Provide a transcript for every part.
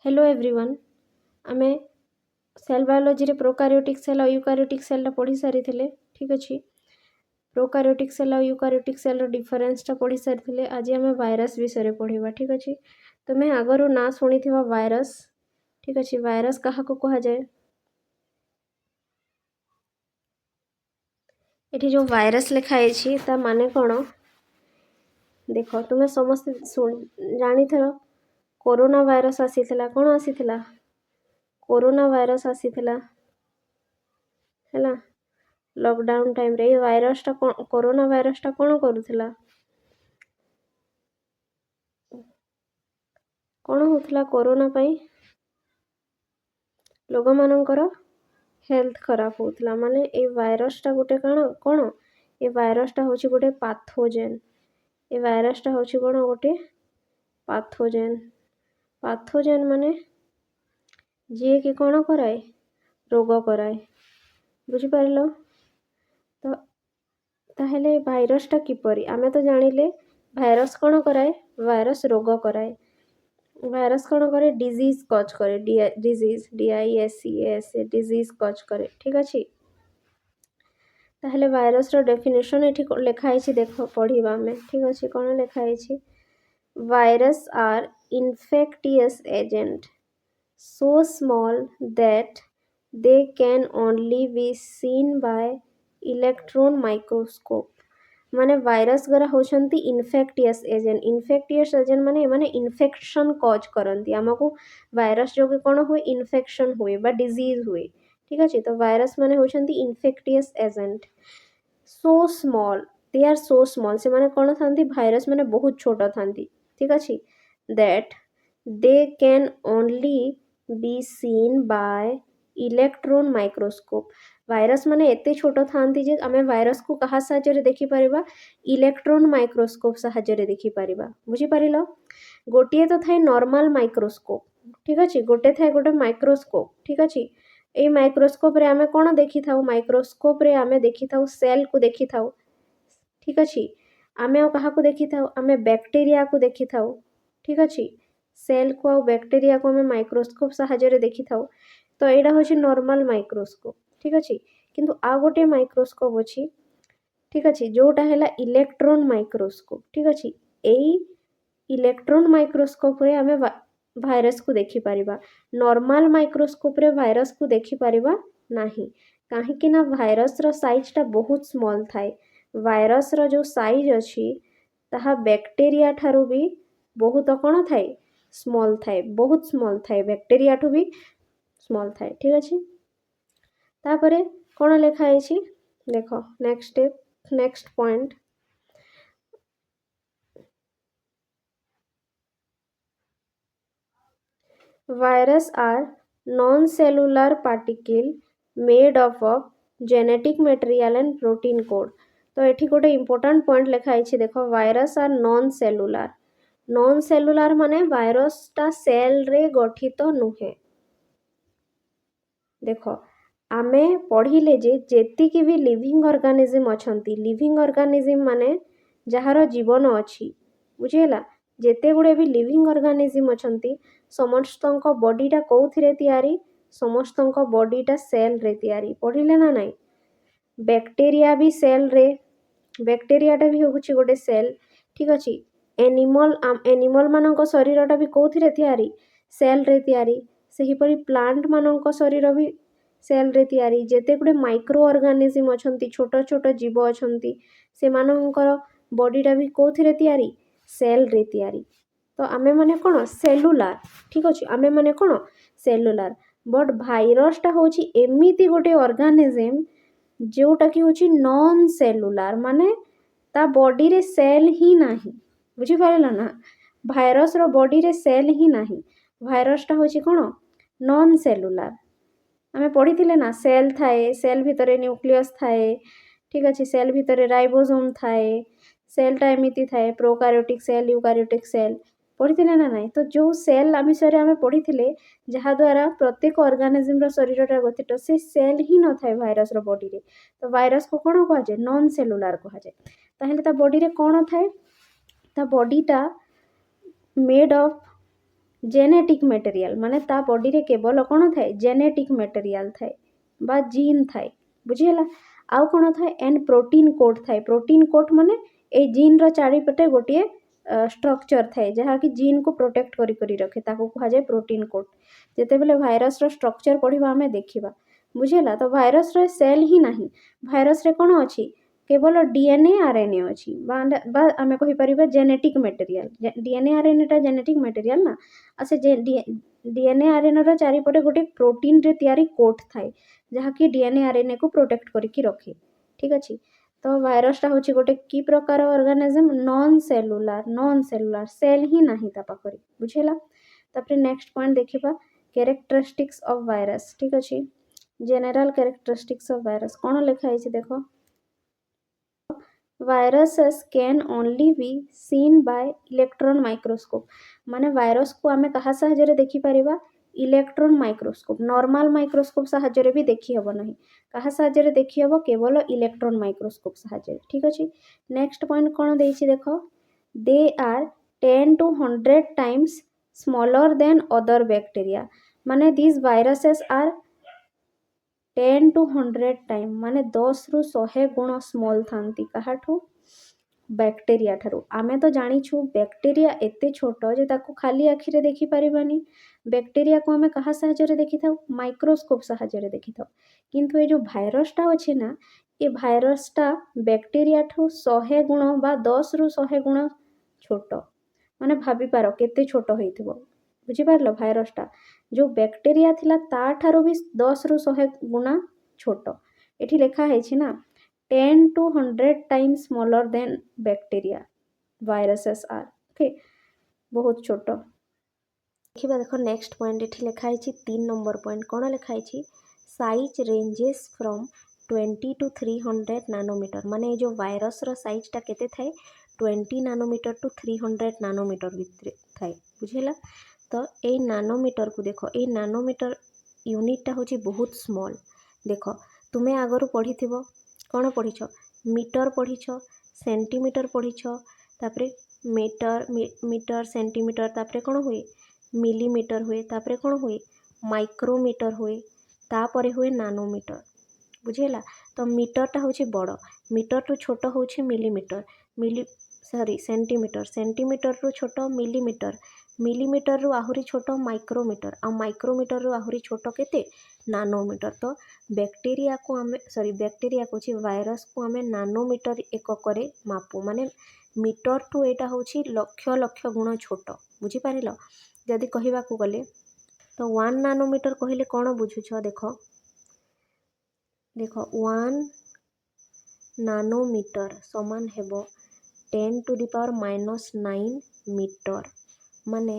Hello everyone आमे cell biology रे prokaryotic cell और यूकार्योटिक सेल पढ़ी सारी ठीक अच्छे। प्रोकार्योटिक सेल और यूकार्योटिक सेल डिफरेंस पढ़ी सारी आज आम वायरस विषय पढ़ा ठीक अच्छे। तुम्हें आगर ना शुणी वायरस ठीक अच्छे। वायरस क्या कह जाए ये जो वायरस लिखाई ता माने कौन देख तुम्हें समस्त जानी थर कोरोना वायरस आसीथिला कौन आसीथिला कोरोना वायरस आसीथिला हैला लॉकडाउन टाइम रे वायरस टा कोरोना वायरस टा कौन करूथिला कौन होथिला कोरोना पाई लोग मानकर हेल्थ खराब होथिला माने ए वायरस टा गोटे कौन ए वायरस टा होची गोटे पाथोजेन ए वायरस टा होची कौन गोटे पाथोजेन पाथोजेन माने जी कि कौन कराए रोग कराए बुझी पारिलो। तो ताहेले भाइरस टा किपरि आमे तो जानिले भाइरस कौन कराए भाइरस रोग कराए भाइरस कौन करे डिजीज कज करे डिजीज DISEAS डिजीज कज करे ठीक अच्छे। ताहेले भाइरस रो डेफिनेशन एठी लिखाई देख पढ़िबा में ठीक अच्छे। कौन लिखाई virus are infectious agent so small that they can only be seen by electron microscope माने वायरस गरा होचंती इन्फेक्टियस एजेंट माने माने इन्फेक्शन कॉज करंती हमको वायरस जो कि कौन हुए इन्फेक्शन हुए बा डिजीज हुए ठीक अच्छे। तो वायरस माने होचंती infectious agent so small they are so small से माने कौन थांती वायरस माने बहुत छोटा थांती ठीक अच्छे। That they can only be seen bye electron microscope virus माने एते छोट थांती जे आमे वायरस को कहा साहाय्य देखि परिबा इलेक्ट्रॉन माइक्रोस्कोप साहाय्य देखि परिबा बुझी परिलो। गोटिए तो थाए नॉर्मल माइक्रोस्कोप ठीक अच्छे गोटे थाए गोटे माइक्रोस्कोप ठीक अच्छे। ए माइक्रोस्कोप रे आमे कोन देखि थाउ माइक्रोस्कोप रे आमे देखि थाउ सेल को देखि थाउ ठीक अच्छे। आमे आ कहा को देखि थाउ आमे बैक्टीरिया को देखि थाउ ठीक अच्छे। सेल को आ बैक्टीरिया को आमे माइक्रोस्कोप साहाय्य देखि थाउ तो एडा होची नॉर्मल माइक्रोस्कोप ठीक अच्छे। किंतु आ गोटे माइक्रोस्कोप अच्छी ठीक अच्छे जोटा है इलेक्ट्रॉन माइक्रोस्कोप ठीक अच्छे। एई इलेक्ट्रॉन माइक्रोस्कोप रे आमे भाइरस को देखि परिबा नॉर्मल माइक्रोस्कोप रे भाइरस को देखि परिबा नाही काहेकि ना भाइरस रो साइज टा बहुत स्मॉल थाए भाइरस रो जो साइज अच्छी ताहा बैक्टीरिया ठारू भी बहुत कौन थाए स्मॉल थाए बहुत स्मॉल थाए बैक्टीरिया ठू भी स्मॉल थाए ठीक अच्छे। तापरे कौन लिखाई देख next step next point virus are non cellular particle made of genetic material and protein coat तो ये गोटे इंपोर्टेंट पॉइंट लिखाई देख वायरस आर नॉन सेलुलर माने वायरस टा सेल रे गठित नुहे देख आमे पढ़िले जे जेतिकी भी लिविंग ऑर्गेनिज्म अछंती लिविंग ऑर्गेनिज्म माने जहार जीवन अच्छी बुझेला जेते गुड़े भी लिविंग ऑर्गेनिज्म अछंती समस्तंक बॉडीटा कोउथिरे तयारी समस्तंक बॉडीटा सेल रे तयारी पढ़िले ना नहीं बैक्टीरिया भी सेल रे बैक्टीरियाटा भी होउची गोटे सेल ठीक अच्छे। एनिमल मानक शरीरटा भी कोउथिरे तयारी सेल रे तयारी सेहीपरि प्लांट मानक शरीर भी सेल रे तयारी जेते गुड़े माइक्रो ऑर्गेनिज्म अछंती छोट छोट जीव अछंती से मानकर बॉडीटा भी कोउथिरे तयारी सेल रे तयारी तो आमे माने कौन सेलुलार ठीक अच्छे आमे माने कौन सेलुलार बट भाइरस टा होची एमिति गोटे ऑर्गेनिज्म जोटा कि होची नॉन सेलुलार माने ता बॉडी रे सेल ही नाही बुझी पारिला ना भाइरस रो बॉडी रे सेल ही नाही भाइरस टा होची कौन नॉन सेलुलार आमे पढ़ी ना सेल थाए सेल भितर न्यूक्लियस थाए ठीक अच्छे सेल भितर राइबोसोम थाए सेलटा एमिति थाए प्रोकार्योटिक सेल यूकार्योटिक सेल पढ़ी ना नहीं तो जो सेल विषय आम पढ़ी जहाद्वारा प्रत्येक ऑर्गेनिज्म शरीर गठित से सेल ही न थाए भाइरस रो बॉडी रे तो भाइरस को कौन कह जाए नॉन सेलुलार कह जाए ताहेले ता बॉडी रे कौन थाए ता बॉडीटा मेड ऑफ जेनेटिक मटेरियल माने ता बॉडी रे केवल कौन थाए जेनेटिक मटेरियल थाए बा जीन थाए बुझीगला आउ कौन थाए एंड प्रोटीन कोड थाए प्रोटीन कोड माने ए जीन रो चारिपटे गोटे स्ट्रक्चर थाए जहाँकि जीन को प्रोटेक्ट करी रखे ताको कहा जाए प्रोटीन कोड जेते बेले भाइरस रो स्ट्रक्चर पढ़िबा हमें देखिबा बुझेला तो भाइरस रो सेल ही नहीं भाइरस रे कौन अच्छी केवल डीएनए आरएनए अच्छी बा आम कहीपर जेनेटिक मटेरियल डीएनए आरएनए टा जेनेटिक मटेरियल ना आ से डीएनए आरएनए रो चारिपटे गोटे प्रोटीन रे तैयारी कोट थाए जहाँकि डीएनए आरएनए को प्रोटेक्ट करके रखे ठीक अच्छे तो भाइरसटा हूँ गोटे कि प्रकार ऑर्गेनिज्म नॉन सेलुलार सेल ही नहीं ता पाखरे बुझेला तापर नेक्स्ट पॉइंट देखिबा कैरेक्टरिस्टिक्स ऑफ वायरस ठीक अच्छे जनरल कैरेक्टरिस्टिक्स ऑफ वायरस कौन लिखा है देखो viruses can only be seen bye electron microscope माने वायरस को आमे कहा साहाय्य देखि परिबा इलेक्ट्रॉन माइक्रोस्कोप नॉर्मल माइक्रोस्कोप साहाय्य भी देखि हबो नहीं कहा साहाय्य देखि हबो केवल इलेक्ट्रॉन माइक्रोस्कोप साहाय्य ठीक अछि नेक्स्ट पॉइंट कोन देछि देखो they are 10 to 100 times smaller than other bacteria माने this viruses are 10 to 100 time माने 10 रु 100 गुण स्मॉल थांती काहाठू बैक्टेरिया ठारू आमे तो जानिछु बैक्टेरिया एते छोट जे ताको खाली आखि रे देखि परिबानी बैक्टेरिया को आमे कहा साहाय्य देखि थाउ माइक्रोस्कोप साहाय्य देखि थाउ किंतु ए जो भाइरसटा अछि ना ए भाइरसटा बैक्टेरिया ठू 100 गुण बा 10 रु 100 गुण छोट माने भाबी पारो केते छोट होइथिबो बुझी पारलो भाइरसटा जो बैक्टेरिया थिला ता ठारू भी 10 रु 100 गुणा छोट एठी लेखा है ना 10 to 100 times smaller than bacteria viruses are okay बहुत छोट देखिबा देखो नेक्स्ट पॉइंट एठी लिखा है 3 नंबर पॉइंट कोन लिखा है size ranges from 20 to 300 nanometre माने जो वायरस रो साइज टा केते थाए 20 नानोमीटर टू 300 नानोमीटर भितर थाए बुझेला तो ए नानोमीटर को देखो ए नानोमीटर यूनिट टा होची बहुत स्मॉल देखो तुमे आगरु पढ़िथिबो कौन पढ़ीछ मीटर पढ़ीछ सेंटीमीटर पढ़ीछ तापरे मीटर सेंटीमीटर तापरे कौन हुए मिलीमीटर हुए तापरे कौन हुए माइक्रोमीटर हुए तापरे हुए नानोमीटर बुझेला तो मीटरटा होची बड़ मीटर रु छोट होची मिलीमीटर सेंटीमीटर रु छोट मिलीमीटर रु आहुरी छोट माइक्रोमीटर आ माइक्रोमीटर रु आहुरी छोट केते नानोमीटर तो बैक्टीरिया को वायरस को आमे नानोमीटर एकक मापू माने मीटर टू एटा होची लक्ष लक्ष गुण छोट बुझी पारिलो जदि कहिबा को गले तो 1 नानोमीटर कहले कौन बुझुछ देखो 1 नानोमीटर समान हेबो 10 to the power -9 मीटर माने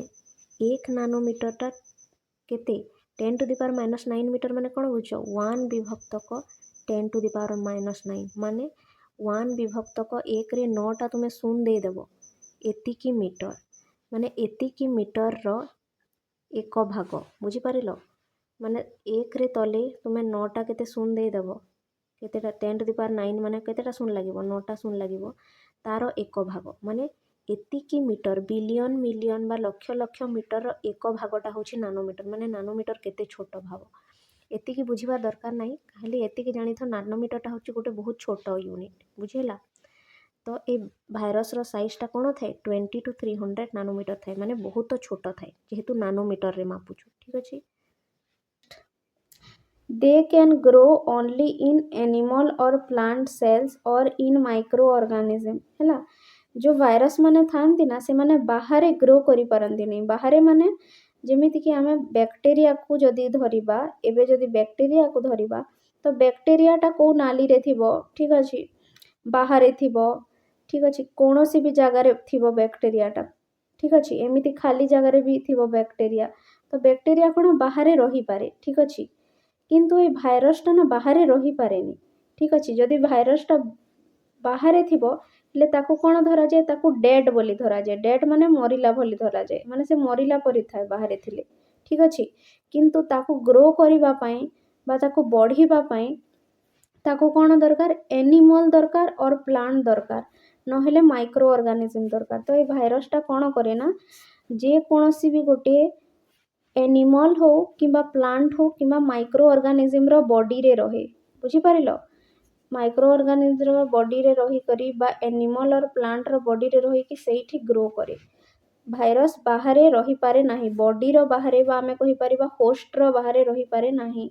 1 नानोमीटर टा केते 10 to the power -9 मीटर माने कौन बुझ 1 विभक्तक 10 to the power -9 माने 1 विभक्तक 1 रे 9 टा तुमे शून्य दे देबो एतिकी मीटर माने एतिकी मीटर रो एक भाग बुझी पारिलो माने 1 रे तले तुमे 9 टा केते शून्य दे देबो केतेटा 10 to the power 9 माने केतेटा शून्य लागिबो 9 टा शून्य लागिबो तारो एक भाग माने एतिकी मीटर बिलियन मिलियन बा लक्ष लक्ष मीटर रो एक भागटा होची नानोमीटर माने नानोमीटर केते छोट भाग एतिकी बुझिबा दरकार नाही खाली एतिकी जानि थो नानोमीटरटा होची गोटे बहुत छोट यूनिट बुझेला तो ए भाइरस रो साइज टा कोन थाए 20 to 300 नानोमीटर थाए माने बहुत छोट थाए जेहेतु नानोमीटर रे मापुछु ठीक अछि they can grow only in animal or plant cells or in microorganism हैला जो वायरस माने थांती ना से माने बाहरे ग्रो करि परंती नहीं बाहरे माने जेमिति कि आमे बैक्टीरिया को जदि धरिबा एबे जदि बैक्टीरिया को धरिबा तो बैक्टीरिया टा को नाली रे थिबो ठीक अछि बाहरे थिबो ठीक अछि कोनोसी भी जगह रे थिबो बैक्टीरिया टा ठीक अछि एमिति खाली जगह रे भी थिबो बैक्टीरिया तो बैक्टीरिया कोन बाहरे रही पारे ठीक अछि किंतु ये भाइरसटा ना बाहरे रही पारेनी ठीक अछि जदि भाइरसटा बाहरे थिबो ले ताको कोन धरा जाय ताको डेड बोली धरा जाय डेड माने मरिला बोली धरा जाय माने से मरिला परि थाए बाहरे थिले ठीक अछि किंतु ताको ग्रो करिबा पई बा ताको बढ़िबा पई ताको कोन दरकार एनिमल दरकार और प्लांट दरकार नहेले माइक्रो ऑर्गेनिज्म दरकार तो ये भाइरसटा कोन करे ना जेकोसी भी गोटे एनिमल हो किंबा प्लांट हो किंबा माइक्रो ऑर्गेनिज्म बॉडी रे रहे बुझीपार माइक्रो ऑर्गेनिज्म बॉडी रे रही करी बा एनिमल और प्लांट रो बॉडी रे रही कि सेठी ग्रो करे भाइरस बाहर रही पारे नाही बॉडी रो बाहर बा आमे कहि परिबा होस्ट रो बाहर रही पारे नाही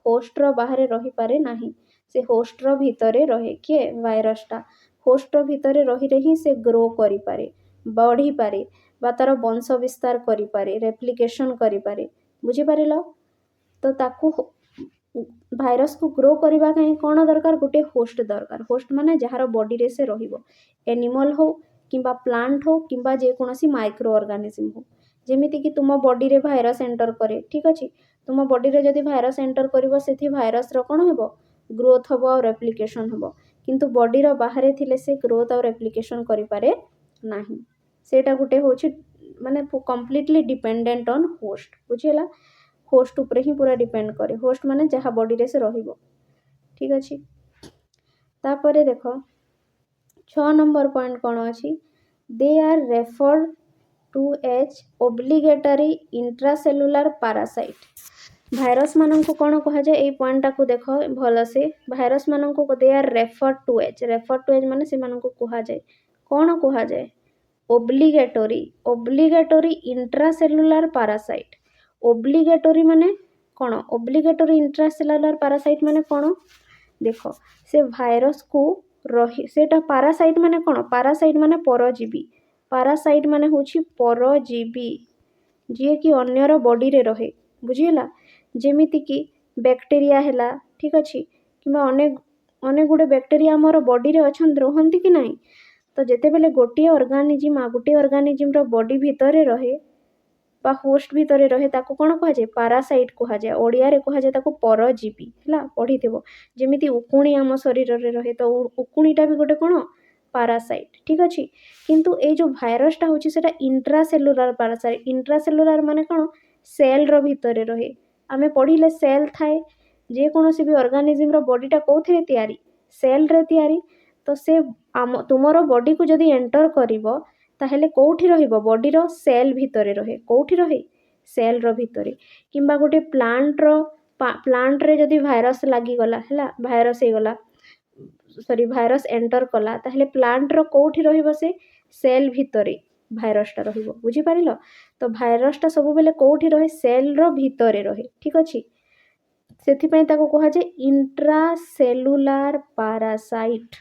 होस्ट रो बाहर रही पारे नाही से होस्ट रो भितरे रहे किए भाइरसटा होस्ट रो भितरे रही ही से ग्रो करि पारे बढ़ी पारे बा तार वंश विस्तार करि पारे रेप्लिकेशन करि पारे बुझी पारिल तो ताकू भाइरस को ग्रो करबा कहीं कौन दरकार गोटे होस्ट दरकार होस्ट माने जहार बॉडी रे से रहिबो एनिमल हो किंबा प्लांट हो किंबा जेकोसी माइक्रो ऑर्गेनिज्म हो जेमिति कि तुम बॉडी रे भाइरस एंटर करे ठीक अछि तुम बॉडी रे जदि भाइरस एंटर करिवो सेठी भाइरस रो कोन हेबो ग्रोथ हबो और रेप्लिकेशन हबो किंतु बॉडी रो बाहरे थिले से ग्रोथ और रेप्लिकेशन करि पारे नाही सेटा गोटे होछि माने कंप्लीटली डिपेंडेंट ऑन होस्ट बुझिला होस्ट ऊपर ही पूरा डिपेंड करे होस्ट माने जहाँ बॉडी रे से रहिबो ठीक अछि तापरे देखो 6 नंबर पॉइंट कौन अछि they are referred to as obligatory intracellular parasite virus मानन को कौन कहा जाए ए पॉइंट को देखो भल से भाइरस मानन को they are referred to as माने से मानन को कहा जाए कौन कहा जाए ओब्लिगेटरी इंट्रासेलुलर पैरासाइट ओब्लिगेटरी माने कौन ओब्लिगेटरी इंट्रासेलुलर पैरासाइट माने कौन देख से भाइरस को रही सेटा पैरासाइट माने कौन पैरासाइट माने परजीवी पैरासाइट माने होछि परजीवी जे कि अन्यर बॉडी रे रहे बुझिला जेमिति कि बैक्टीरिया हैला ठीक अछि किबा अनेक अनेक गुडे बैक्टीरिया हमर बॉडी रे अछन रहंती कि नाही तो जेते बेले गोटे ऑर्गेनिज्म रो बॉडी भितरे रहे बा होस्ट भितरे रहे ताको कोन कहा जाय पैरासाइट कहा जाय ओडिया रे कहा जाय ताको परजीवी हैला पढिथिबो जेमिति उकुणी हम शरीर रे रहे तो उकुणीटा भी गोटे कोन पैरासाइट ठीक अछि किंतु ए जो भाइरसटा होछि सेटा इंट्रासेलुलर पैरासाइट इंट्रासेलुलर माने कोन सेल रो भितरे रहे आमे पढिले सेल थाए जे कोनोसी भी ऑर्गेनिज्म रो बॉडीटा कोथिरे तयारी सेल रे तयारी तो से तुमरो बॉडी को जदि एंटर करिवो ताहेले कोठी रहिबो बॉडी रो सेल भितरे रहे कोठी रहे सेल रो भितरे किंबा गोटे प्लांट रे जदि भाइरस लागी गला हैला भाइरस हे गला सॉरी भाइरस एंटर कला ताहेले प्लांट रो कोठी रहिबो से सेल भितरे भाइरसटा रहिबो बुझी पारिलो तो भाइरसटा सब बेले कोठी रहे सेल रो भितरे रहे ठीक अछि सेथि पई ताको कहा जे intracellular parasite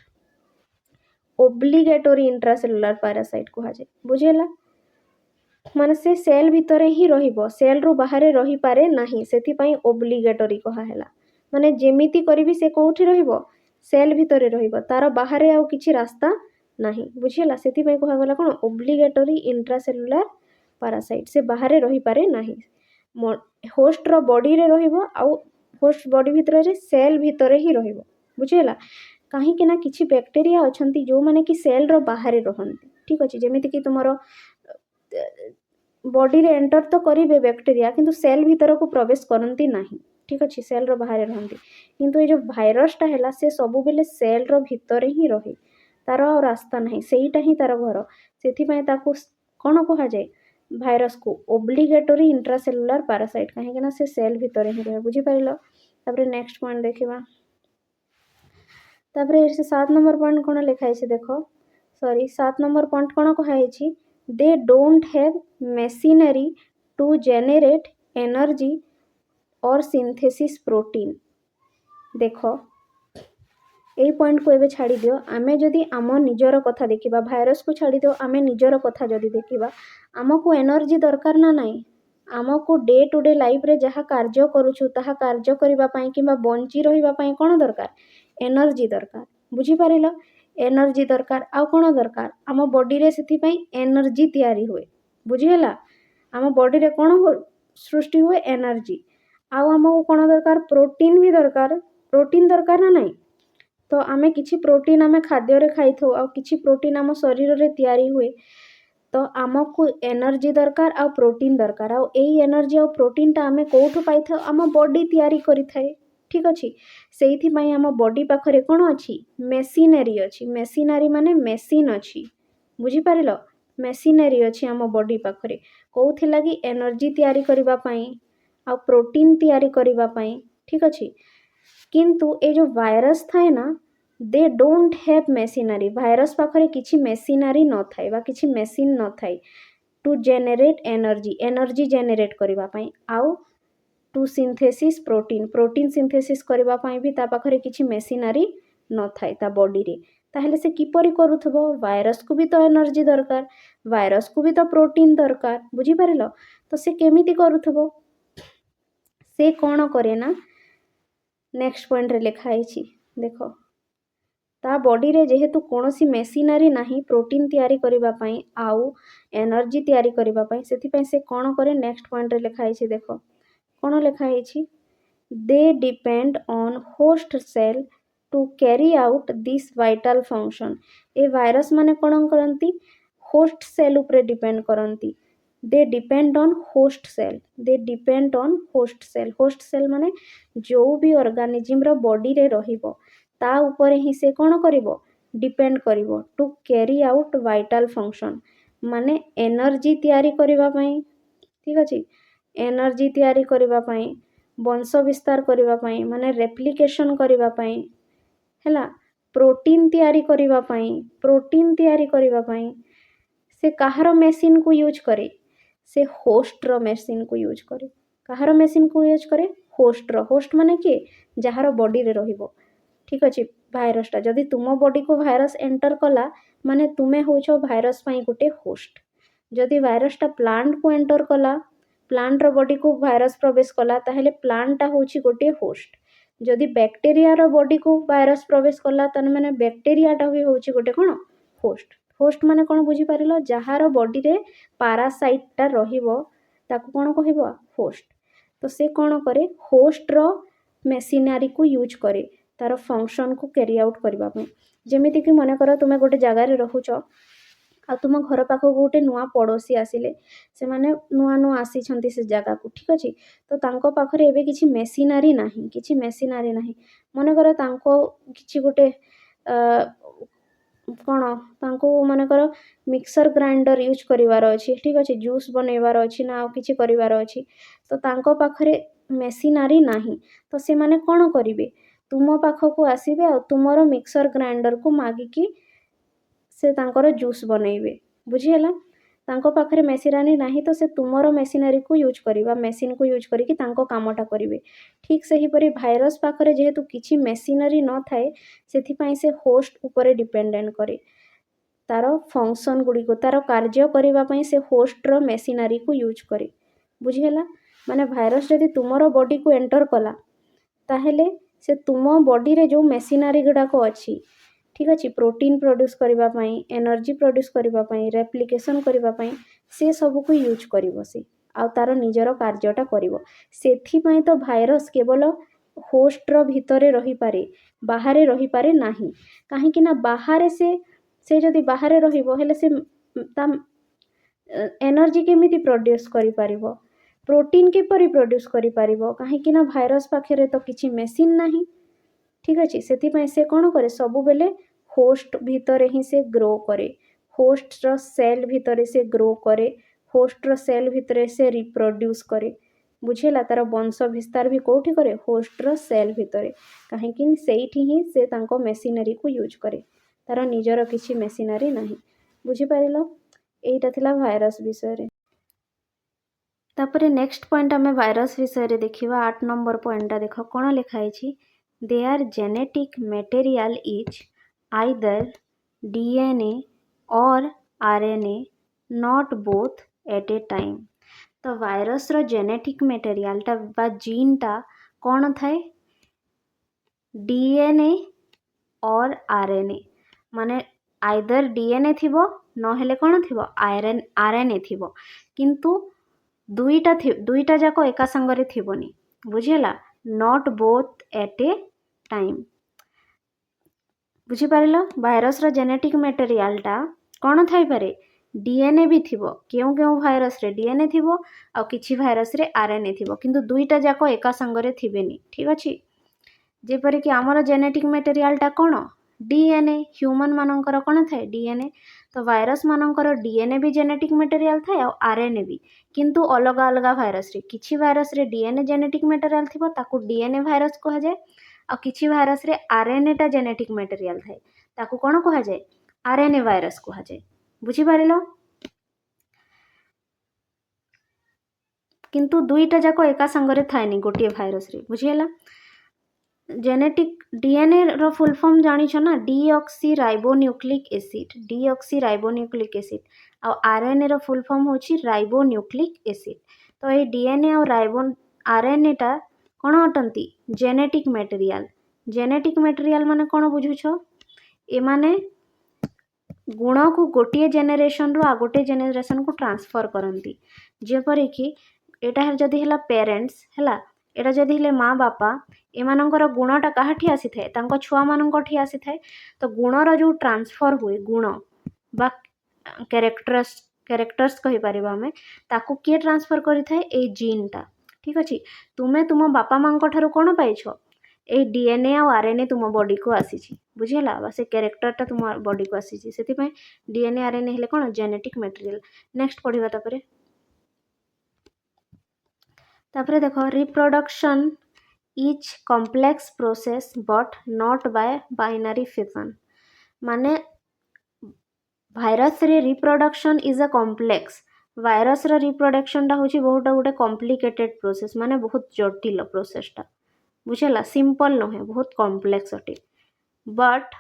obligatory intracellular parasite कहा जाए बुझेला माने से सेल भितरे ही रहिबो सेल रो बाहरे रही पारे नाही सेथि पई ओब्लिगेटरी कहा हैला माने जेमिति करबी से कोठी रहिबो सेल भितरे रहिबो तार बाहरे आ किछि रास्ता नाही बुझेला सेथि पई कहा गला कोन ओब्लिगेटरी इंट्रासेलुलर पैरासाइट से बाहरे रही पारे नाही होस्ट रो बॉडी रे रहिबो आ होस्ट बॉडी भितरे रे सेल भितरे ही रहिबो बुझेला कहीं कि ना किछि बैक्टीरिया अछंती जो माने कि सेल रो बाहरे रहंती ठीक अछि जेमिति कि तुमरो बॉडी रे एंटर तो करिवे बैक्टीरिया किंतु सेल भीतर को प्रवेश करंती नाही ठीक अछि सेल रो बाहरे रहंती किंतु ए जो भाइरसटा हैला से सब बेले सेल रो भीतर ही रहे तार रास्ता नाही सेईटा ही तार घर सेथि पय ताको कोन कहा जाय भाइरस को ओब्लिगेटरी इंट्रासेलुलर पैरासाइट कहीं कि ना से सेल भीतर ही रहे बुझी पारिलो तापर नेक्स्ट पॉइंट देखिबा तापर 7 नंबर पॉइंट कौन लिखाई छे देखो सॉरी 7 नंबर पॉइंट कौन कहाई छी they don't have machinery to generate energy or synthesis protein देखो ए पॉइंट को एबे छाड़ी दियो आमे जदि आम निजर कथा देखिबा भाइरस को छाड़ी दियो आमे निजर कथा जदि देखिबा आमको एनर्जी दरकार ना नाही आमको डे टू डे लाइफ रे जहाँ कार्य करूछु ताहा कार्य करिबा पई किबा बंची रहिबा पई कोन दरकार एनर्जी दरकार बुझी पारिलो एनर्जी दरकार आ कोन दरकार आम बॉडी रे सेथि पई एनर्जी तयारी हुए बुझिहेला आम बॉडी रे कोन सृष्टि हुए एनर्जी आ आमको कोन दरकार प्रोटीन भी दरकार ना नाही तो आमे किछि प्रोटीन आमे खाद्य रे खाइथो आ किछि प्रोटीन आम शरीर रे तयारी हुए तो आमको एनर्जी दरकार आ प्रोटीन दरकार आ एई एनर्जी आ प्रोटीन ता आमे कोठु पाइथो आम बॉडी तयारी करि थाए ठीक अछि सेइथि पई आम बॉडी पाखरे कोन अछि मेशिनरी अछि मेशिनरी माने मेशिन अछि बुझी पारिलो मेसीनरी अच्छी आम बॉडी पाखरे कौथि लगी एनर्जी तैयारी करबा पई आ प्रोटीन तैयारी करबा पई ठीक अच्छे। किंतु ए जो वायरस थाए ना दे डोंट हैव मेसीनरी वायरस पाखरे किछि मेसीनरी न थाए बा किछि मेसीन न थाए to generate energy energy generate करबा पई आउ to synthesis protein protein synthesis करबा पई भी ता पाखरे किछि मेसीनरी न थाए ता बॉडी रे ताहले से किपरि करूथबो वायरस को भी तो एनर्जी दरकार वायरस को भी तो प्रोटीन दरकार बुझी पारिलो तो से केमिति करूथबो से कौन करे ना नेक्स्ट पॉइंट रे लिखा है देखो ता बॉडी रे जेहेतु कोनोसी मेसीनरी नाही प्रोटीन तैयारी करबा पई आउ एनर्जी तैयारी करबा पई सेथि पई से कौन करे नेक्स्ट पॉइंट रे लिखा है देखो कौन लिखा है they depend on host cell to carry out this vital function ए वायरस माने कौन करती होस्ट सेल उपरे डिपेंड करती they depend on host cell they depend on host cell माने जो भी ऑर्गेनिज्म रो बॉडी रे रहिबो ता ऊपर ही से कौन करिवो डिपेंड करिवो to carry out vital function माने एनर्जी तैयारी करबा पई ठीक अछि एनर्जी तैयारी करबा पई वंश विस्तार करबा पई माने रेप्लिकेशन करबा पई हैला प्रोटीन तैयारी करबा पई से कहार मेसिन को यूज करे से होस्ट रो मेसिन को यूज करे कहार मेसिन को यूज करे होस्ट माने के जहार बॉडी रे रहिबो ठीक अछि भाइरसटा जदि तुम बॉडी को भाइरस एंटर कला माने तुमे होछो भाइरस पई गुटे होस्ट जदि भाइरसटा प्लांट को एंटर कला प्लांट रो बॉडी को भाइरस प्रवेश कला ताहेले प्लांटटा होछि गोटे होस्ट जदि बैक्टेरिया रो बॉडी को भाइरस प्रवेश कला तने माने बैक्टेरियाटा भी होछि गोटे कोन होस्ट होस्ट माने कोन बुझी पारिलो जहार बॉडी रे पैरासाइटटा रहिबो ताकू कोन कहइबो होस्ट तो से कोन करे होस्ट रो मेसिनरी को यूज करे तार फंक्शन को कैरी आउट करबा पई जेमिति कि मने करो तुमे गोटे जगह रे रहुचो आ तुम घर पाख गोटे नुआ पड़ोसी आसिले से माने नुआ नुआ आसी छंती से जगह को ठीक अछि तो तांको पाखरे एबे किछि मेसिनरी नाही मने करो तांको किछि गोटे कौन तांको मने करो मिक्सर ग्राइंडर यूज करिवार अछि ठीक अछि जूस बनैवार अछि ना किछि करिवार अछि तो तांको पाखरे मेसिनरी नाही तो से माने कोन करिवे तुम पाख को आसीबे आ तुमरो मिक्सर ग्राइंडर को मागी की से तांकर जूस बनैबे बुझिहेला तांको पाखरे मेसिनरी नाही तो से तुमरो मेसिनरी को यूज करिबा मेसिन को यूज करिकि तांको कामटा करिवे ठीक सही परि भाइरस पाखरे जेहेतु किछि मेसिनरी न थाए सेथि पई से होस्ट ऊपर डिपेंडेंट करे तार फंक्शन गुडी को तार कार्य करिबा पई से होस्ट रो मेसिनरी को यूज करे बुझिहेला माने भाइरस जदि तुमरो बॉडी को एंटर कला ताहेले से तुम बॉडी रे जो मेसिनरी गुडा को अछि ठीक अछि प्रोटीन प्रोड्यूस करबा पई एनर्जी प्रोड्यूस करबा पई रेप्लिकेशन करबा पई से सब को यूज करिवो से आ तार निजर कार्यटा करिवो सेथि पई तो भाइरस केवल होस्ट रो भितरे रही पारे बाहरे रही पारे नाही काहे कि ना बाहरे से जदि बाहरे रहिबो हेले से ता एनर्जी केमिति प्रोड्यूस करि पारिबो प्रोटीन किपरि प्रोड्यूस करि पारिबो काहे कि ना भाइरस पाखरे तो किछि मेसिन नाही ठीक अछि सेथि पई से कोन करे सब बेले होस्ट भितरे ही से ग्रो करे होस्ट रो सेल भितरे से ग्रो करे होस्ट रो सेल भितरे से रिप्रोड्यूस करे बुझेला तार वंश विस्तार भी कोठी करे होस्ट रो सेल भितरे काहे कि सेठी ही से तांको मेसिनरी को यूज करे तार निजर किछि मेसिनरी नाही बुझी पारिलो एटा थिला भाइरस विषय रे तापरे नेक्स्ट पॉइंट आमे भाइरस विषय रे देखिबा 8 नंबर पॉइंटटा देखो कोन लिखा है their genetic material is either DNA or RNA not both at a time तो वायरस रो जेनेटिक मटेरियल टा बा जीन टा कौन थाए डीएनए और आरएनए माने आइदर डीएनए थिबो न हेले कौन थिबो आरएनए थिबो किंतु दुईटा जाको एका संगरे थिबोनी बुझिला not both at a time बुझी पारिलो भाइरस रो जेनेटिक मटेरियल टा कौन थाई पारे डीएनए भी थिबो केउ केउ भाइरस रे डीएनए थिबो आ किछि भाइरस रे आरएनए थिबो किंतु दुईटा जाको एका संगरे थिबेनी ठीक अछि जेपरि कि हमर जेनेटिक मटेरियल टा कोन डीएनए ह्यूमन मानकर कोन थाए डीएनए तो भाइरस मानकर डीएनए भी जेनेटिक मटेरियल थाए और आरएनए भी, किंतु अलग अलग भाइरस रे किछि भाइरस रे डीएनए जेनेटिक मटेरियल थिबो ताकू डीएनए भाइरस कहा जाए और किछि भाइरस रे आरएनए टा जेनेटिक मटेरियल थाए ताकू कोन कहा जाए आरएनए भाइरस कहा जाए। बुझी पारिलो, किंतु दुईटा जाक एका संगरे थाएनी गोटे भाइरस रे। बुझीगला, जेनेटिक डीएनए रो फुल फॉर्म जानिछ ना deoxy ribonucleic acid, deoxy ribonucleic acid और आरएनए रो फुल फॉर्म होची राइबोन्यूक्लिक एसिड। तो ये डीएनए और आरएनए टा कोन अटंती जेनेटिक मटेरियल। जेनेटिक मटेरियल माने कोन बुझुछ, ए माने गुण को गोटे जेनेरेशन रो आ गोटे जेनेरेशन को ट्रांसफर करंती। जेपरि कि एटा जदि हला पेरेंट्स हला, एटा जदि हले माँ बापा, एमानंकर गुणटा काहाठी आसी थाए तांको छुआ मानंकोठी आसी थाए। तो गुणर जो ट्रांसफर हुए गुण बा कैरेक्टर्स कहि परिबा हमें, ताकू किए ट्रांसफर करि थाए ए जीन टा। ठीक अछि, तुमे तुम बापा मांको ठारू कोन पाइछो ए डीएनए और आरएनए तुम बॉडी को आसीछि। बुझिला, बा से कैरेक्टरटा तुम बॉडी को आसीछि, सेति पय डीएनए आरएनए हेले कोन जेनेटिक मटेरियल। नेक्स्ट पढिबा तापरे देखो reproduction is complex process but not by binary fission. माने भाइरस रे reproduction is a complex, virus रो रिप्रोडक्शन टा होची बहुत गोटे कॉम्प्लिकेटेड प्रोसेस, माने बहुत जटिल प्रोसेस टा। बुझला, सिंपल नहे, बहुत कॉम्प्लेक्स अटे। But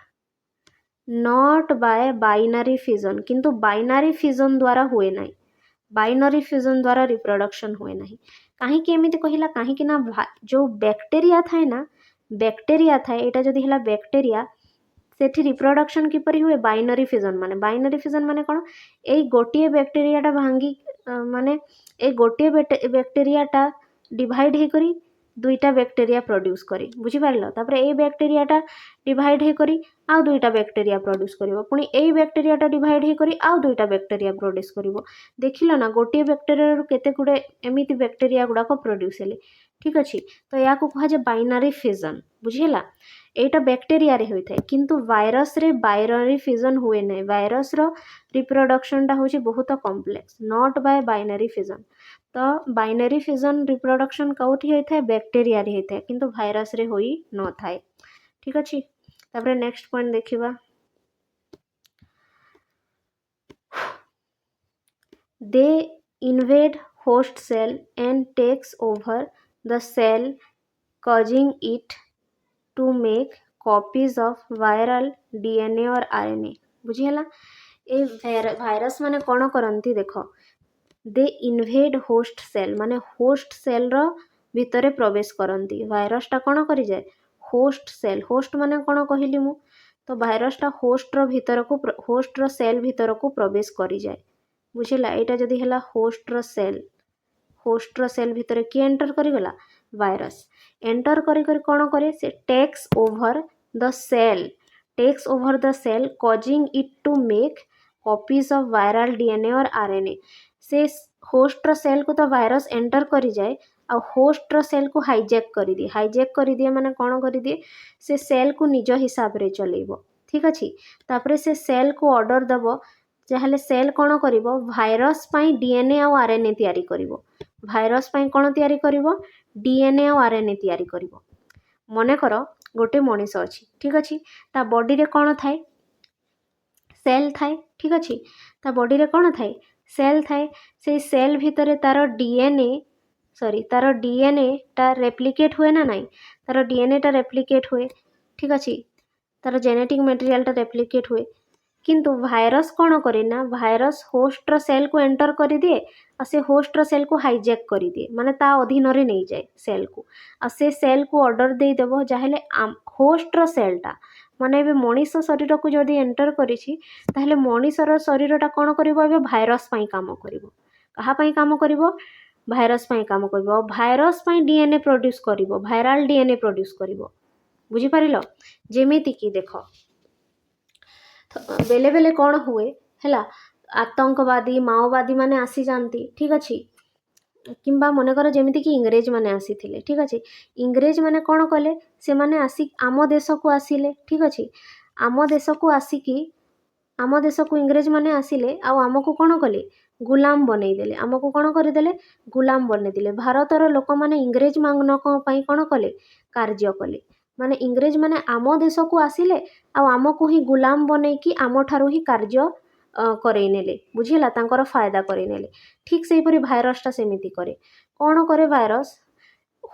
not by binary fission, किंतु बाइनरी फिजन द्वारा हुए नहीं, बाइनरी फिजन द्वारा रिप्रोडक्शन हुए नहीं। कहीं एमती कहला, कहीं ना जो बैक्टेरिया थाए ना, बैक्टेरिया थाए एटा जदि हला बैक्टेरिया, सेठी रिप्रोडक्शन किपरि हुए बाइनरी फिजन। माने बाइनरी फिजन माने कोन, एई गोटिए बैक्टेरियाटा भांगी माने ए गोटिए बैक्टेरियाटा डिवाइड हे करी दुईटा बैक्टेरिया प्रोड्यूस करी। बुझी पारलो, तापरे ए बैक्टेरियाटा डिवाइड हे करी आउ दुईटा बैक्टेरिया प्रोड्यूस करिवो, पुणी एई बैक्टेरियाटा डिवाइड हे करी आउ दुईटा बैक्टेरिया प्रोड्यूस करिवो। देखिलो ना, गोटिए बैक्टेरिया रु केते गुडे एमिति बैक्टेरिया गुडाको प्रोड्यूस हेले। ठीक अछि, तो याको कहा जे बाइनरी फिजन। बुझिला, एटा बैक्टेरिया रे होई थाए, किंतु वायरस रे बाइनरी फिजन हुए नै। वायरस रो रिप्रोडक्शन टा होची बहुत complex, not by binary fission. तो बाइनरी फिजन रिप्रोडक्शन कौटी होई थाए बैक्टेरिया रे होई थाए, किंतु वायरस रे होई न थाए। ठीक अछि, तापरे नेक्स्ट पॉइंट देखिबा, they invade host cell and takes over the cell causing it to make copies of viral DNA और RNA। बुझीला, ए भाइरस माने कौन करंती देखो, दे इन्वेड होस्ट सेल माने होस्ट सेल रो भितरे प्रवेश करंती। भाइरस टा कौन करि जाए होस्ट सेल, होस्ट माने कौन कहली मु, तो भाइरस टा होस्ट रो भितर को, होस्ट रो सेल भितर को प्रवेश करि जाए। बुझीला, एटा जदि हला होस्ट रो सेल, होस्ट रो सेल भितर किए एंटर करि गला भाइरस, एंटर करी करी कौन करे से takes over the cell, takes over the cell causing it to make copies of viral DNA or RNA. से होस्ट रो सेल को तो वायरस एंटर करी जाए और होस्ट रो सेल को हाईजैक करी दिए। हाईजैक करी दिए माने कौन करी दिए, से सेल को निज हिसाब रे चलेइबो। ठीक अछि, तापरे से सेल को ऑर्डर दबो, जाहले सेल कौन करिवो भाइरस पई डीएनए और आरएनए तैयारी करिवो। भाइरस पई कौन तैयारी करिवो डीएनए और आरएनए तैयारी करिवो। मने करो गोटे मनीष अछि, ठीक अछि, ता बॉडी रे कौन थाए सेल थाए। ठीक अछि, ता बॉडी रे कौन थाए सेल थाए। से सेल भितरे तार डीएनए तार डीएनए टा रेप्लिकेट हुए ना नहीं, तार डीएनए टा रेप्लिकेट हुए। ठीक अछि, तार जेनेटिक मटेरियल टा रेप्लिकेट हुए, किंतु भाइरस कौन करे ना, भाइरस होस्ट रो सेल को एंटर करी दिए और से होस्ट रो सेल को हाईजैक करी दिए, माने ता अधीन रे नहीं जाए सेल को, और से सेल को ऑर्डर दे देबो जाहले होस्ट रो सेल टा माने एबे मनीष शरीर को जदि एंटर करिछि, ताहले मनीष रो शरीर टा कौन करिवो एबे भाइरस पई काम करिवो। कहा पई काम करिवो भाइरस पई काम करिवो, भाइरस पई डीएनए प्रोड्यूस करिवो, वायरल डीएनए प्रोड्यूस करिवो। बुझी पारिलो, जेमिति कि देखो बेले बेले कौन हुए हैला, आतंकवादी माओवादी माने आसी जानती। ठीक अछि, किंबा मनकर जेमिति कि इंग्रेज माने आसी थिले। ठीक अछि, इंग्रेज माने कौन कले, से माने आसी आम देश को आसिले। ठीक अछि, आम देश को आसिकी आम देश को इंग्रेज मैंने आसिले आमको कौन कले गुलाम बनईदेले आमको कौन करदेले गुलाम बनईदेले भारतर लोक मैंने इंग्रेज मानक कौन कले कार्य कले माने इंग्रेज मैंने आम देश को आसिले आमको ही गुलाम बनईकी आम ठारू ही कार्य करईनेले बुझीला तांकर फायदा करईनेले ठीक से हीपरी भाइरसटा सेमिति करे कौन करे भाइरस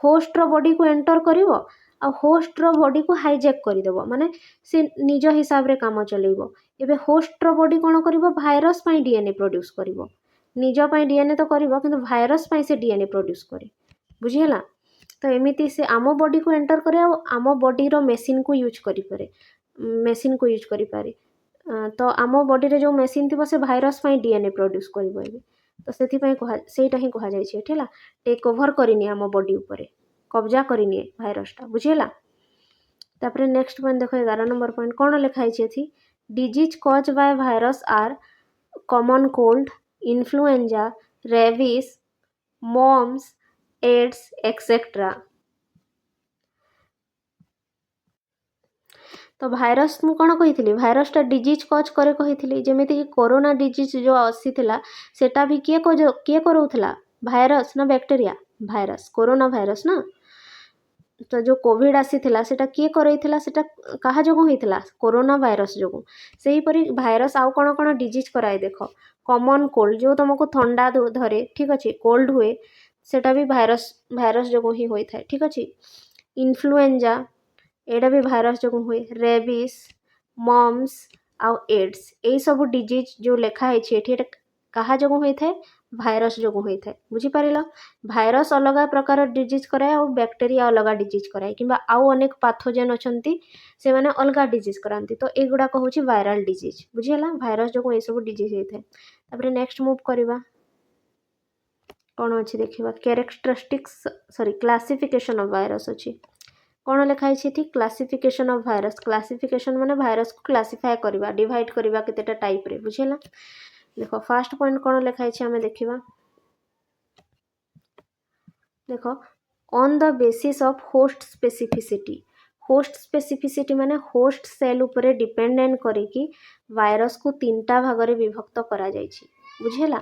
होस्टर बॉडी को एंटर करिवो आ होस्टर बॉडी को हाईजैक करदेव माने से निज हिसाब रे काम चलेइबो एबे होस्टर बॉडी कौन करिवो भाइरस पई डीएनए प्रोड्यूस करिवो निज पई डीएनए तो करिवो किंतु भाइरस पई से डीएनए प्रोड्यूस करे बुझीला तो एमिति से आम बॉडी को एंटर करे आम बॉडी रो मशीन को यूज करि पारे मशीन को यूज करि पारे तो आम बॉडी रे जो मशीन थिबो से भाइरस पई डीएनए प्रोड्यूस करिवो एबे तो सेति पई सेटा ही कहा जाय छै ठेला टेक ओवर करिनी आम बॉडी ऊपर कब्जा करिनी भाइरसटा बुझेला तापरे नेक्स्ट पॉइंट देखो 11 नंबर पॉइंट कौन लिखाई थी disease cause by virus are common cold influenza rabies mumps AIDS etcetera तो भाइरस मु कौन कही भाइरसटा डिजीज कज करे कही जमीती कि कोरोना डिजीज जो आसीला सेटा भी किए कराउथला भाइरस ना बैक्टेरिया भाइरस कोरोना भाइरस ना तो जो कोविड आसीला सेटा किए करैथिला सेटा कहा जोगु होइथिला कोरोना भाइरस जोगु सेही परी भाइरस आउ कौन कौन डिजीज कराए देख कॉमन कोल्ड जो तुमको ठंडा धरे ठीक अच्छे कोल्ड हुए सेटा भी भाइरस भाइरस जोगु ही होइथाय ठीक अच्छे इन्फ्लुएंजा एटा भी भाइरस जो हुए रेबीज मम्स आउ एड्स यही सब डिजीज जो लिखाई क्या जो होता है भाइरस जो होता है बुझीपार भाइरस अलग प्रकार डिजीज कराए और बैक्टेरिया अलग डिजीज कराए कि आउ अनेक पाथोजेन अच्छा से मैंने अलग डिजीज कराती तो युवाक हूँ वायरल डिजीज बुझीगला भाइरस जो ये सब डिजीज होता है तापर नेक्स्ट मूव करवा कौन अच्छी देखा characteristics sorry classification of virus अच्छी कौन लिखाई थी क्लासिफिकेशन ऑफ भाइरस क्लासिफिकेशन माने भाइरस को क्लासिफाई करवा डिवाइड करवा केतेटा टाइप रे बुझेला देखो फर्स्ट पॉइंट कौन लिखाई आमे देखिबा देखो on the basis of host specificity माने होस्ट सेल उपरे डिपेंडेंट करिकी भाइरस को तीनटा भाग रे विभक्त करा जायछि बुझेला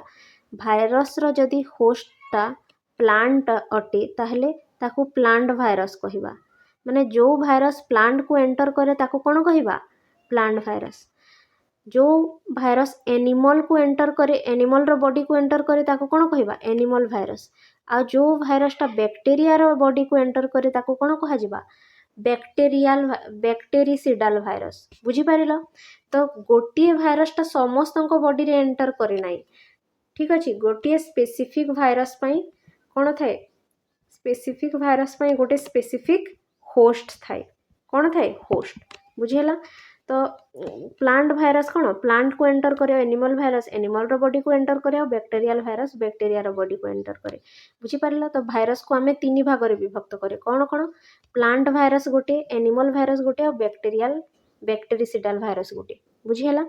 भाइरस रो जदी होस्टटा प्लांट अटे ताहले ताकू प्लांट भाइरस कहिबा माने जो भाइरस प्लांट को एंटर करे ताको कौन कहवा प्लांट भाइरस जो भाइरस एनिमल को एंटर करे एनिमल रो बॉडी को एंटर करे ताको कौन कहवा एनिमल भाइरस आ जो भाइरसटा बैक्टेरिया रो बॉडी को एंटर करे ताको कौन कहा जिबा बैक्टेरिसिडाल भाइरस बुझी पारिलो तो गोटे भाइरसटा समस्त बॉडी रे एंटर करे नाई ठीक अच्छे गोटे स्पेसिफिक भाइरस पई कौन थाए स्पेसिफिक भाइरस पई गोटे स्पेसिफिक होस्ट थाए कौन थाए होस्ट बुझेला तो प्लांट भाइरस कौन प्लांट को एंटर करे एनिमल भाइरस एनिमल रो बॉडी को एंटर करे और बैक्टेरियल भाइरस बैक्टेरिया रो बॉडी को एंटर करे बुझी पारिला तो भाइरस को आमे तीन भाग रे विभक्त करे कौन कौन प्लांट भाइरस गोटे एनिमल भाइरस गोटे और बैक्टेरिसिडाल भाइरस गोटे बुझीला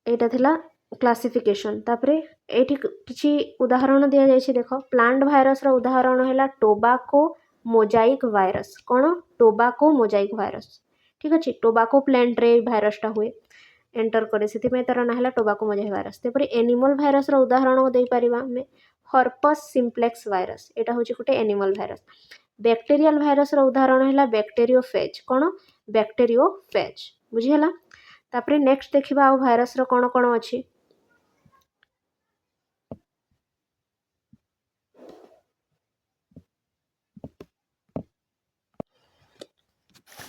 एटा थिला क्लासिफिकेशन तापरे एठी किछि उदाहरण दिया जाय छै देखो प्लांट भाइरस रो उदाहरण हैला टोबाको मोजाइक भाइरस कौन टोबाको मोजाइक भाइरस ठीक अच्छे टोबाको प्लांट रे भाइरसटा हुए एंटर करे से तार ना है टोबाको मोजाइक भाइरस तेपरी एनिमल भाइरस रो उदाहरण दे पारिबा हमें हर्पस सिम्प्लेक्स भाइरस एटा होची गोटे एनिमल भाइरस बैक्टेरियल भाइरस रो उदाहरण है बैक्टेरियोफेज कौन बैक्टेरियोफेज बुझीगला तापरे नेक्स्ट देखिबा आ भाइरस रो कौन कौन अच्छी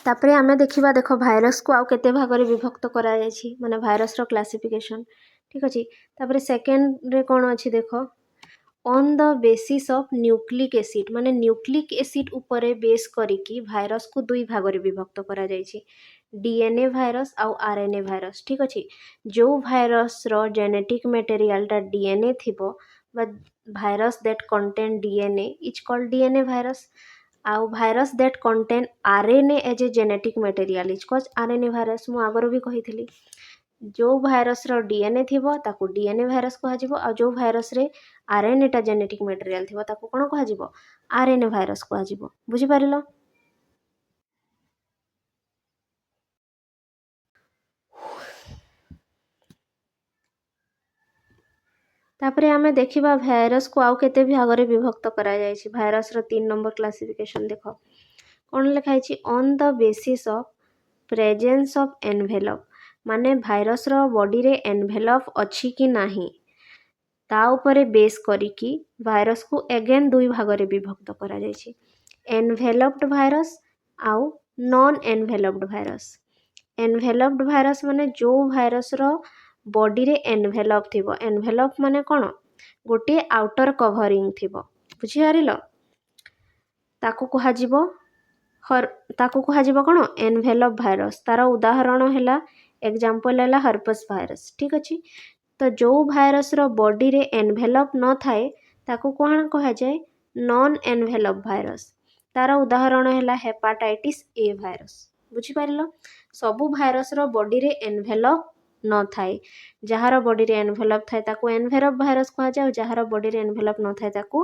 तापरे आमे देखिबा देखो भाइरस को आउ केते भाग रे विभक्त करा जायछि माने भाइरस रो क्लासिफिकेशन ठीक अछि तापरे सेकेंड रे कोन अछि देखो on the basis of nucleic acid माने न्यूक्लिक एसिड उपरे बेस करिकी भाइरस को दुई भाग रे विभक्त करा जायछि डीएनए भाइरस आउ आरएनए भाइरस ठीक अछि जो भाइरस रो जेनेटिक मटेरियल ता डीएनए थिबो बा virus that contain DNA is called DNA virus आउ virus that contain RNA as a genetic material is called RNA virus मु आगर भी कही जो भाइरस रो डीएनए थिबो ताकू डीएनए भाइरस कहा जिवो आ जो भाइरस रे आरएनए टा जेनेटिक मटेरियल थिबो ताकू कोन कहा जिवो आरएनए भाइरस कहा जिवो बुझी पारिलो तापर आमे देखिबा भाइरस को आउ केते भागरे विभक्त करा जायछि। भाइरस रो 3 नंबर क्लासिफिकेशन देखो कोन लिखाइ छि on the basis of presence of envelope माने भाइरस रो बॉडी रे एनवेलप अछि कि नाही ता उपरे बेस करिकी भाइरस को अगेन दुई भागरे विभक्त करा जायछि एनवेलप्ड भाइरस आउ non enveloped virus. Enveloped virus माने जो भाइरस रो बॉडी रे एनवेलप थिबो एनवेलप माने कोन गोटे आउटर कवरिंग थिबो बुझी हारिलो ताकू कहा जिवो ताकू कहा जिवो कोन एनवेलप भाइरस। तार उदाहरण हैला एग्जांपल हैला हर्पस भाइरस ठीक अछि। तो जो भाइरस रो बॉडी रे एनवेलप न थाए ताकू कोन कहा जाय नॉन एनवेलप भाइरस। तार उदाहरण हैला हेपाटाइटिस ए भाइरस बुझी पारिलो सबु भाइरस रो बॉडी रे एनवेलप न थाए जहार बॉडी रे एनवेलप थाए ताकू एनवेलप भाइरस कहा जाय जहार बॉडी रे एनवेलप न थाए ताकू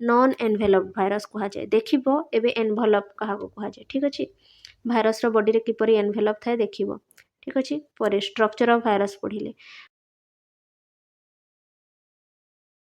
नॉन एनवेलप भाइरस कहा जाय। देखिबो एबे एनवेलप कहा को कहा जाय ठीक अछि भाइरस रो बॉडी रे किपरि एनवेलप थाए देखिबो ठीक अछि। पर स्ट्रक्चर ऑफ भाइरस पढिले